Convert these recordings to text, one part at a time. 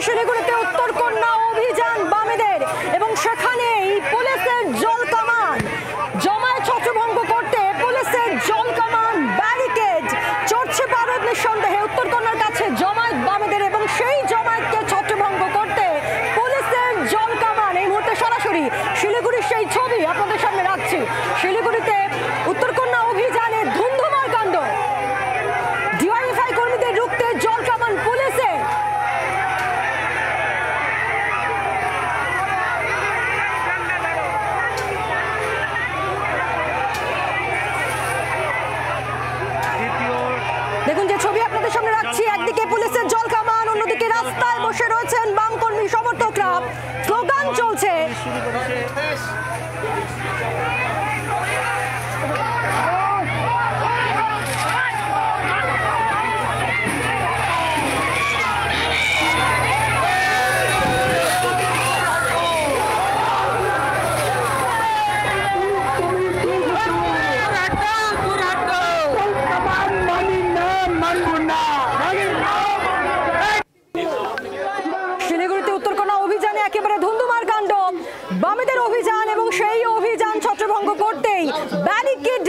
শিলিগুড়িতে উত্তরকন্যা অভিযান বামেদের এবং সেখানেই পুলিশের জল কামান জমায়েত ছত্রভঙ্গ করতে পুলিশের জল কামান ব্যারিকেড চড়ছে পারদ নিঃসন্দেহে উত্তরকন্যার কাছে জমায়েত বামেদের এবং সেই জমায়েতকে ছত্রভঙ্গ করতে পুলিশের জল কামান। এই মুহূর্তে সরাসরি শিলিগুড়ির সেই ছবি আপনাদের সামনে রাখছি। শিলিগুড়িতে উত্তরকন্যা অভিযানে ধুন্ধুমার কাণ্ড, ডিওয়াইএফআই কর্মীদের রুখতে জল কামান পুলিশে। দেখুন যে ছবি আপনাদের সামনে রাখছি, একদিকে পুলিশের জল কামান, অন্যদিকে রাস্তায় বসে রয়েছেন বাম কর্মী সমর্থকরা, স্লোগান চলছে। শিলিগুড়িতে উত্তরকন্যা অভিযানে একেবারে ধুন্ধুমার কাণ্ড, বামেদের অভিযান এবং সেই অভিযান ছত্রভঙ্গ করতেই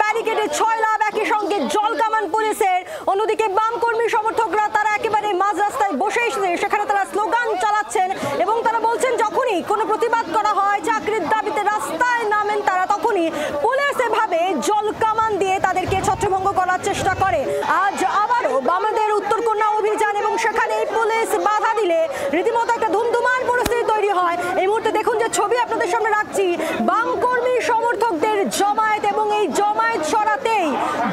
ব্যারিকেডে 6 লাভ, একই সঙ্গে জল কামান পুলিশের। অন্যদিকে বাম কর্মী সমর্থকরা তারা একেবারে মাঝ রাস্তায় বসে সেখানে তারা স্লোগান চালাচ্ছেন এবং তারা বলছেন যখনই কোনো প্রতিবাদ করা হয়, চাকরির দাবিতে রাস্তায় নামেন তারা, তখনই পুলিশ এভাবে জল কামান দিয়ে তাদেরকে ছত্রভঙ্গ করার চেষ্টা করে। আজ আবারও বামেদের উত্তরকন্যা অভিযান এবং সেখানে পুলিশ বাধা দিলে রীতিমতো একটা ধুমধুমার পরিস্থিতি তৈরি হয়। এই মুহূর্তে দেখুন যে ছবি আপনাদের সামনে রাখছি, বাম কর্মী সমর্থকদের জমায়েত এবং এই জমায়েত সরাতেই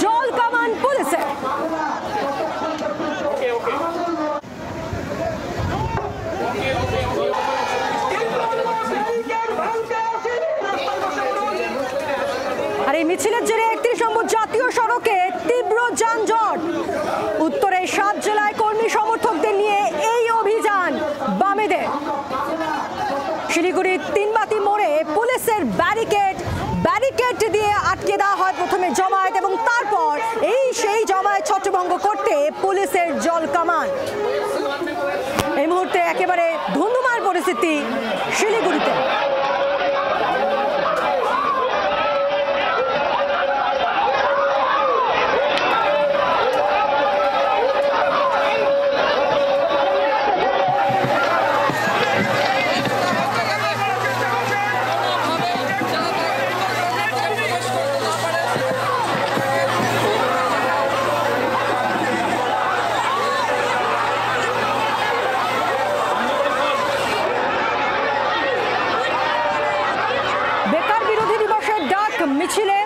জল কামান পুলিশে। আর এই মিছিলের জেরে 31 নম্বর জাতীয় সড়কে তীব্র যানজট। উত্তরে 7 জেলায় কর্মী সমর্থকদের নিয়ে এই অভিযান বামেদের। শিলিগুড়ির তিনবাতি মোড়ে পুলিশের ব্যারিকেড দিয়ে আটকে দেওয়া হয় প্রথমে জমায়েত এবং তারপর সেই জমায়েত ছত্রভঙ্গ করতে পুলিশের জল কামান। এই মুহূর্তে একেবারে ধুন্ধুমার পরিস্থিতি শিলিগুড়িতে। মিছিলে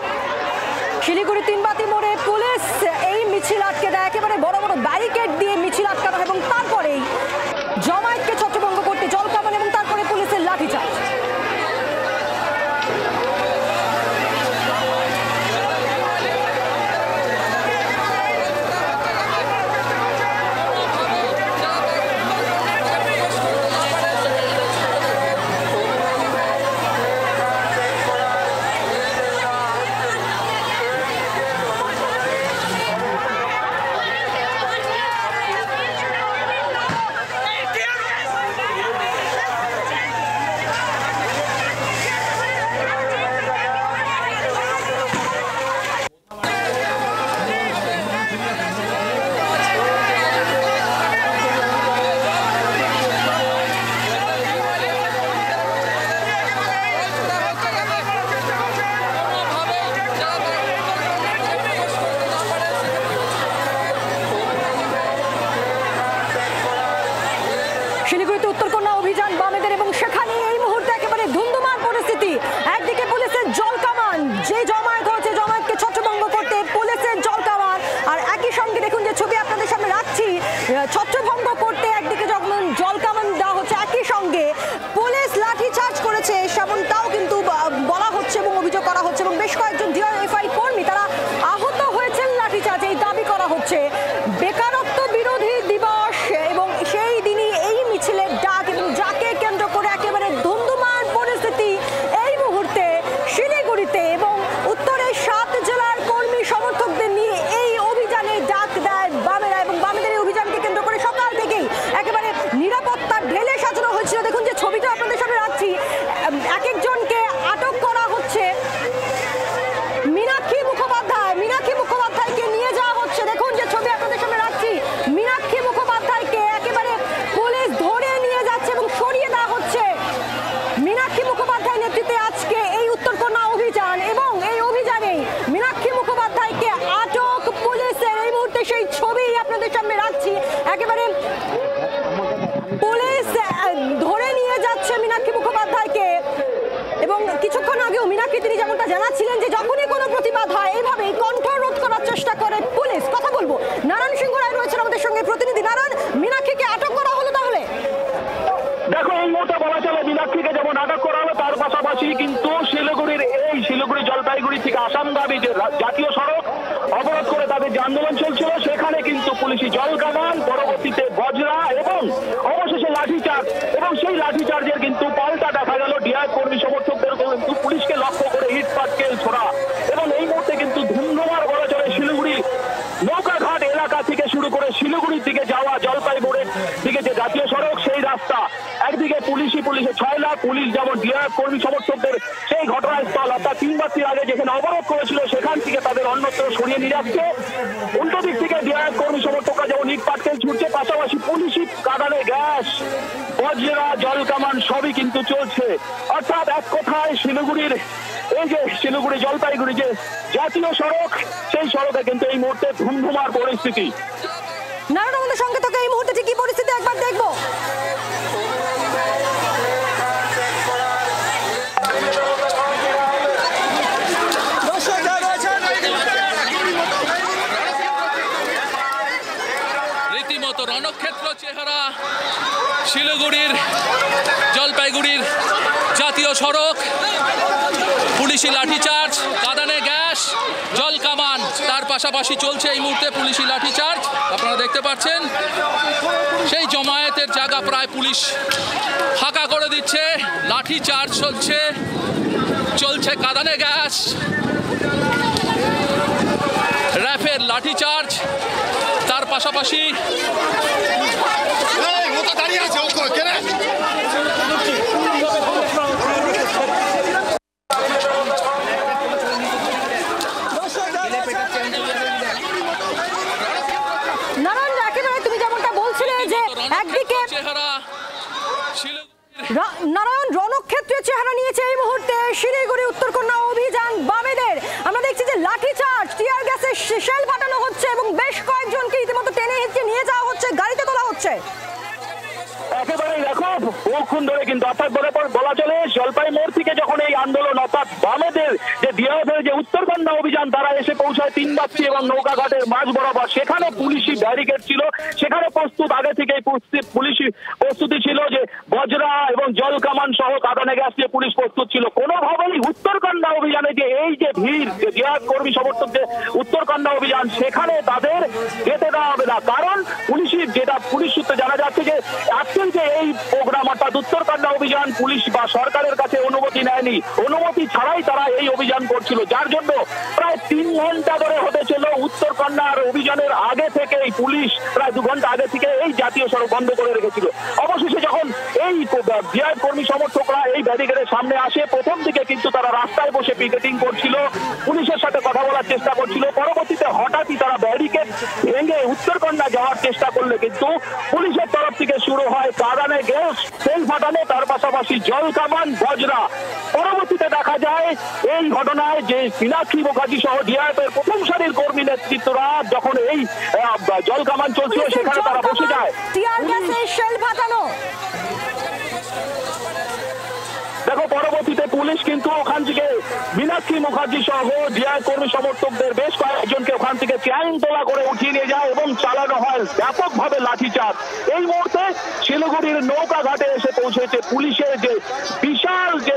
শিলিগুড়ি তিনবাতি মোড়ে পুলিশ এই মিছিল আটকে দেয়, একেবারে বড় বড় ব্যারিকেড দিয়ে মিছিল আটকানো এবং তারপরেই জমায়েতকে ছত্রভঙ্গ করতে জল কামান এবং তারপরে পুলিশের লাঠিচার্জ। শিলিগুড়িতে উত্তরকন্যা অভিযান বামেদের এবং সেখানে এই মুহূর্তে একেবারে ধুন্ধুমার পরিস্থিতি। একদিকে পুলিশের জল কামান, যে জমায়েত হয়েছে জমায়েতকে ছত্রভঙ্গ করতে পুলিশের জল কামান, আর একই সঙ্গে দেখুন যে ছবি আপনাদের সামনে রাখছি, ছত্রভঙ্গ করতে একদিকে যখন জল কামান দেওয়া হচ্ছে একই সঙ্গে পুলিশ লাঠিচার্জ করেছে সেমনটাও কিন্তু বলা হচ্ছে এবং অভিযোগ করা হচ্ছে এবং বেশ কয়েকজন ডিওয়াইএফআই কর্মী তারা আহত হয়েছেন লাঠিচার্জে। এই দাবি করা হচ্ছে বেকারত্ব বিরোধী দিবস এবং সেই দিনই এই মিছিলের ডাক এবং যাকে কেন্দ্র করে একেবারে পুলিশ ধরে নিয়ে যাচ্ছে মীনাক্ষী মুখোপাধ্যায়কে এবং কিছুক্ষণ আগেও মীনাক্ষী তিনি যেমনটা জানাচ্ছিলেন যে যখনই কোনো প্রতিবাদ হয় এইভাবে কণ্ঠ রোধ করার চেষ্টা করে পুলিশ। কথা বলবো নারায়ণ সিংহ রায় রয়েছেন আমাদের সঙ্গে প্রতিনিধি। নারায়ণ, মীনাক্ষীকে আটক করা হলো তাহলে? দেখো এই মুহূর্তে বলা চলে মীনাক্ষীকে যেমন আটক করা হলো তার পাশাপাশি কিন্তু শিলিগুড়ি জলপাইগুড়ি থেকে আসামগামী যে জাতীয় সড়ক অবরোধ করে তাদের যে আন্দোলন চলছিল সেখানে কিন্তু পুলিশি জল কামান, পরবর্তীতে বজ্রা এবং অবশেষে লাঠিচার্জ, এবং সেই লাঠিচার্জের কিন্তু পাল্টা দেখা গেল ডিআইএফ কর্মী সমর্থকদের কিন্তু পুলিশকে লক্ষ্য করে ইট পাটকেল ছোড়া। এবং এই মুহূর্তে কিন্তু ধুমধুমার বলা চলে শিলিগুড়ি নৌকাঘাট এলাকা থেকে শুরু করে শিলিগুড়ির দিকে যাওয়া জলপাইগুড়ির দিকে যে জাতীয় সড়ক সেই রাস্তা একদিকে পুলিশের 6 লাখ পুলিশ যেমন ডিআইএফ কর্মী সমর্থকদের সেই ঘটনাস্থল অর্থাৎ 3 মাসের আগে যেখানে অবরোধ করেছিল সেখান থেকে তাদের অন্যত্র সরিয়ে নিয়ে যাচ্ছে। উল্টো দিক থেকে ডিআইএফ কর্মী সমর্থকরা যেমন ইট পাটকেল ছুটছে, পাশাপাশি পুলিশি কাঁদানে গ্যাস, বজ্রা, জল কামান সবই কিন্তু চলছে। অর্থাৎ এক কথায় শিলিগুড়ির এই যে শিলিগুড়ি জলপাইগুড়ি যে জাতীয় সড়ক সেই সড়কে কিন্তু এই মুহূর্তে ধুমধুমার পরিস্থিতি। নারায়ণ, আমাদের সঙ্গে থেকে এই মুহূর্তে কি পরিস্থিতি একবার দেখবো। রীতিমতো রণক্ষেত্র চেহারা শিলিগুড়ির জলপাইগুড়ির জাতীয় সড়ক, পুলিশি লাঠিচার্জ, কাঁদানে গ্যাস, জল কামান, তার পাশাপাশি চলছে এই মুহূর্তে পুলিশি লাঠিচার্জ। আপনারা দেখতে পাচ্ছেন সেই জমায়েতের জায়গা প্রায় পুলিশ ফাঁকা করে দিচ্ছে, লাঠিচার্জ চলছে কাঁদানে গ্যাস, র্যাফের লাঠিচার্জ, তার পাশাপাশি নারায়ণ রণক্ষেত্রের চেহারা নিয়েছে এই মুহূর্তে শিলিগুড়ি উত্তরকন্যা অভিযান বামেদের। আমরা দেখছি যে লাঠিচার্জ, টিয়ার গ্যাসের শেল ফাটানো হচ্ছে এবং বেশ কয়েকজনকে ইতিমধ্যে টেনে হিঁচড়ে নিয়ে যাওয়া হচ্ছে, গাড়িতে তোলা হচ্ছে। একেবারেই দেখো বহুক্ষণ ধরে কিন্তু অর্থাৎ বলা চলে জলপাই মোড় থেকে যখন এই আন্দোলন অর্থাৎ বামেদের যে ডিআইএফের যে উত্তরকন্যা অভিযান তারা এসে পৌঁছায় তিনবাচ্চি এবং নৌকাঘাটের মাঝ বরাবর, সেখানে পুলিশি ব্যারিকেড ছিল, সেখানে আগে থেকেই পুলিশি প্রস্তুতি ছিল যে বজ্রা এবং জল কামান সহ কাঁদানে গ্যাস দিয়ে পুলিশ প্রস্তুত ছিল। কোনোভাবেই উত্তরকন্যা অভিযানে যে এই যে ভিড়, যে ডিআইএফ কর্মী সমর্থক যে উত্তরকন্যা অভিযান সেখানে তাদের যেতে দেওয়া হবে না। কারণ পুলিশ সূত্রে জানা যাচ্ছে যে আজকের যে এই প্রোগ্রাম অর্থাৎ উত্তরকন্যা অভিযান পুলিশ বা সরকারের কাছে অনুমতি নেয়নি, অনুমতি ছাড়াই তারা এই অভিযান করছিল, যার জন্য প্রায় 3 ঘন্টা ধরে হতে ছিল উত্তরকন্যার অভিযানের আগে থেকেই পুলিশ প্রায় 2 ঘন্টা আগে থেকে এই জাতীয় সড়ক বন্ধ করে রেখেছিল। অবশেষে যখন এই ডিআইএফ কর্মী সমর্থকরা এই ব্যারিকেডের সামনে আসে, প্রথম দিকে কিন্তু তারা রাস্তায় বসে পিকেটিং করছিল, পুলিশের সাথে কথা বলার চেষ্টা করছিল, পরবর্তীতে হঠাৎই তারা ব্যারিকেড ভেঙে উত্তরকন্যা যাওয়ার চেষ্টা করলে কিন্তু পুলিশের তরফ থেকে শুরু হয় কাঁদানে গ্যাস, তেল ফাটানো, তার পাশাপাশি জল কামান, বজ্রা। পরবর্তীতে দেখা যায় এই ঘটনায় যে মীনাক্ষী মুখার্জি সহ ডিআইএফ এর প্রথম সারির কর্মী নেতৃত্বরা যখন এই জল কামান চলছিল সেখানে তারা বসে যায়। দেখো পরবর্তীতে পুলিশ কিন্তু ওখান থেকে মীনাক্ষী মুখার্জি সহ ডিআইএফ কর্মী সমর্থকদের বেশ কয়েকজনকে ওখান থেকে চেইন তোলা করে উঠিয়ে নিয়ে যায় এবং চালানো হয় ব্যাপকভাবে লাঠিচার্জ। এই মুহূর্তে শিলিগুড়ির নৌকাঘাটে এসে পৌঁছেছে পুলিশের যে বিশাল যে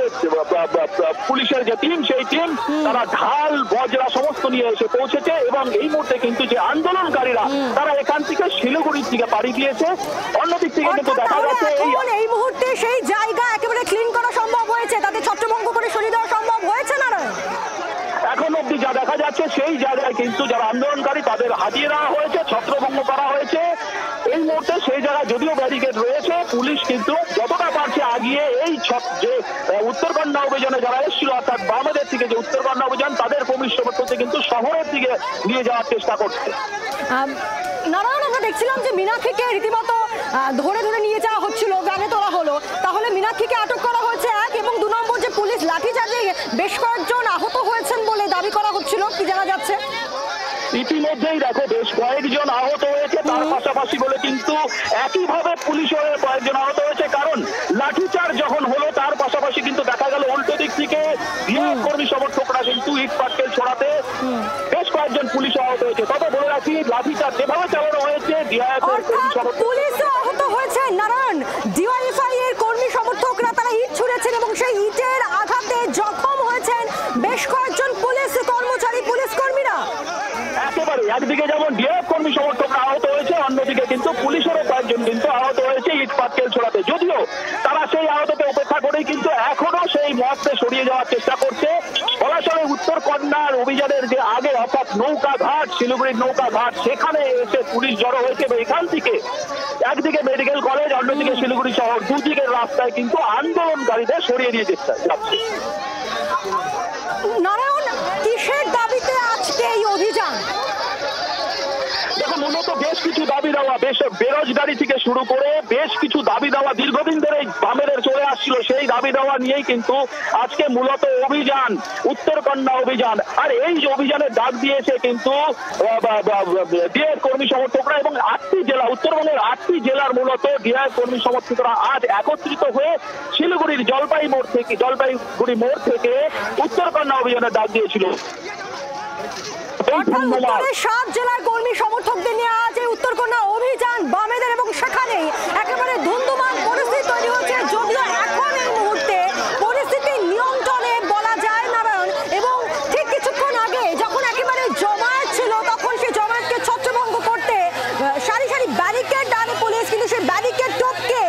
পুলিশের যে টিম, সেই টিম তারা ঢাল, বজ্রা সমস্ত নিয়ে এসে পৌঁছেছে এবং এই মুহূর্তে কিন্তু যে আন্দোলনকারীরা তারা এখান থেকে শিলিগুড়ির দিকে পাড়ি দিয়েছে। অন্যদিক থেকে কিন্তু দেখা যাচ্ছে এই মুহূর্তে সেই জায়গা একেবারে ক্লিন করা সম্ভব হয়েছে, তাদের ছত্রভঙ্গ করে সরিয়ে দেওয়া সম্ভব হয়েছে না? এখন অব্দি যা দেখা যাচ্ছে সেই জায়গায় কিন্তু যারা আন্দোলনকারী তাদের হাতিয়ে দেওয়া হয়েছে, ছত্রভঙ্গ করা হয়েছে। এই মুহূর্তে সেই জায়গায় যদিও ব্যারিকেড রয়েছে, পুলিশ কিন্তু যতটা পারছে আগিয়ে এই যে উত্তরকন্যা অভিযানে যারা এসেছিল অর্থাৎ বামেদের থেকে যে উত্তরকন্যা অভিযান তাদের কর্মী সমর্থকদের কিন্তু শহরের দিকে নিয়ে যাওয়ার চেষ্টা করছে। নারায়ণ, আমরা দেখছিলাম যে মীনাক্ষীকে রীতিমতো ধরে নিয়ে যাওয়া হচ্ছিল, ভ্যানে তোলা হলো, তাহলে মীনাক্ষীকে আটক করা হয়েছে 1 এবং 2 নম্বর যে পুলিশ লাঠিচার্জে বেশ কয়েকজন আহত হয়েছেন বলে দাবি করা হচ্ছিল, কি জানা যাচ্ছে? ইতিমধ্যে ইতিমধ্যেই দেখো বেশ কয়েকজন আহত হয়েছে, তার পাশাপাশি বলে কিন্তু একইভাবে পুলিশের কয়েকজন আহত হয়েছে, কারণ লাঠিচার্জ যখন হলো তার পাশাপাশি কিন্তু দেখা গেল উল্টো দিক থেকে কর্মী সমর্থকরা কিন্তু ইট পাটকেল ছড়াতে বেশ কয়েকজন পুলিশ আহত হয়েছে। তবে বলে রাখি লাঠিচার্জ যেভাবে চালানো হয়েছে পুলিশও আহত হয়েছে। নারায়ণ, ডিওয়াইএফআই এর কর্মী সমর্থকরা তারা ইট ছুঁড়েছেন এবং সেই ইটের আঘাতে জখম হয়েছেন বেশ কয়েকজন পুলিশ কর্মচারী, পুলিশ কর্মীরা। একেবারে একদিকে যেমন ডিএফ কর্মী সমর্থকরা আহত হয়েছে, অন্যদিকে কিন্তু পুলিশেরও কয়েকজন কিন্তু আহত হয়েছে ইট পাটকেল ছড়াতে। যদিও তারা সেই আহতকে উপেক্ষা করেই কিন্তু এখনো সেই মহত্বে সরিয়ে যাওয়ার চেষ্টা করছে। বলাচলে উত্তর কন্যার অভিযানের যে আগে অর্থাৎ নৌকাঘাট, শিলিগুড়ির নৌকাঘাট, সেখানে এসে পুলিশ জড়ো হয়েছে এবং এখান থেকে একদিকে মেডিকেল কলেজ, অন্যদিকে শিলিগুড়ি শহর, দুদিকের রাস্তায় কিন্তু আন্দোলনকারীদের সরিয়ে নিয়ে যাচ্ছে। নারায়ণ, কিসের দাবিতে আজকে এই অভিযান? দেখো মূলত বেশ কিছু দাবি দেওয়া, বেশ বেরোজগারি থেকে শুরু করে বেশ কিছু দাবি দেওয়া দীর্ঘদিন ধরে বামেদের চলে আসছিল, সেই দাবি দেওয়া নিয়েই কিন্তু আজকে মূলত অভিযান, উত্তরকন্যা অভিযান। আর এই যে অভিযানের ডাক দিয়েছে কিন্তু ডিআইএফ কর্মী সমর্থকরা এবং 8টি জেলা, উত্তরবঙ্গের 8টি জেলার মূলত ডিআইএফ কর্মী সমর্থকরা আজ একত্রিত হয়ে শিলিগুড়ির জলপাইগুড়ি মোড় থেকে উত্তরকন্যা অভিযানের ডাক দিয়েছিল। 7 জেলার কর্মী সমর্থকদের নিয়ে আজ এই উত্তরকন্যা অভিযান বামেদের এবং সেখানে একেবারে ধুন্ধুমার পরিস্থিতি তৈরি হচ্ছে। যদিও এখন এই মুহূর্তে পরিস্থিতি নিয়ন্ত্রণে বলা যায় নারায়ণ, এবং ঠিক কিছুক্ষণ আগে যখন একেবারে জমায়েত ছিল তখন সেই জমায়েতকে ছত্রভঙ্গ করতে সারি সারি ব্যারিকেড আনে পুলিশ, কিন্তু সেই ব্যারিকেড টপকে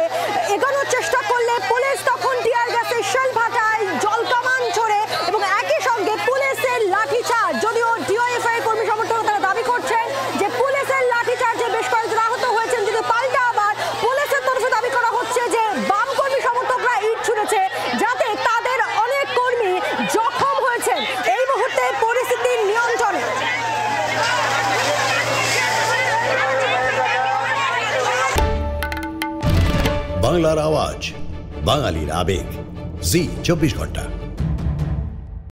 এগোনোর চেষ্টা করলে পুলিশ তখন টিয়ার গ্যাসের শেল ফাটায়, জল কামান ছোড়ে এবং একই সঙ্গে পুলিশের লাঠিচার্জ। যদিও ডিওয়াইএফআই কর্মী সমর্থকরা তারা দাবি করছেন যে পুলিশের লাঠিচার্জে বেশ কয়েকজন আহত হয়েছেন, যদি পাল্টা আবার পুলিশের তরফে দাবি করা হচ্ছে যে বাম কর্মী সমর্থকরা ইট ছুঁড়েছে, যাতে তাদের অনেক কর্মী জখম হয়েছেন। এই মুহূর্তে পরিস্থিতি নিয়ন্ত্রণে। বাংলার আওয়াজ, বাঙালির আবেগ, জি 24 ঘন্টা।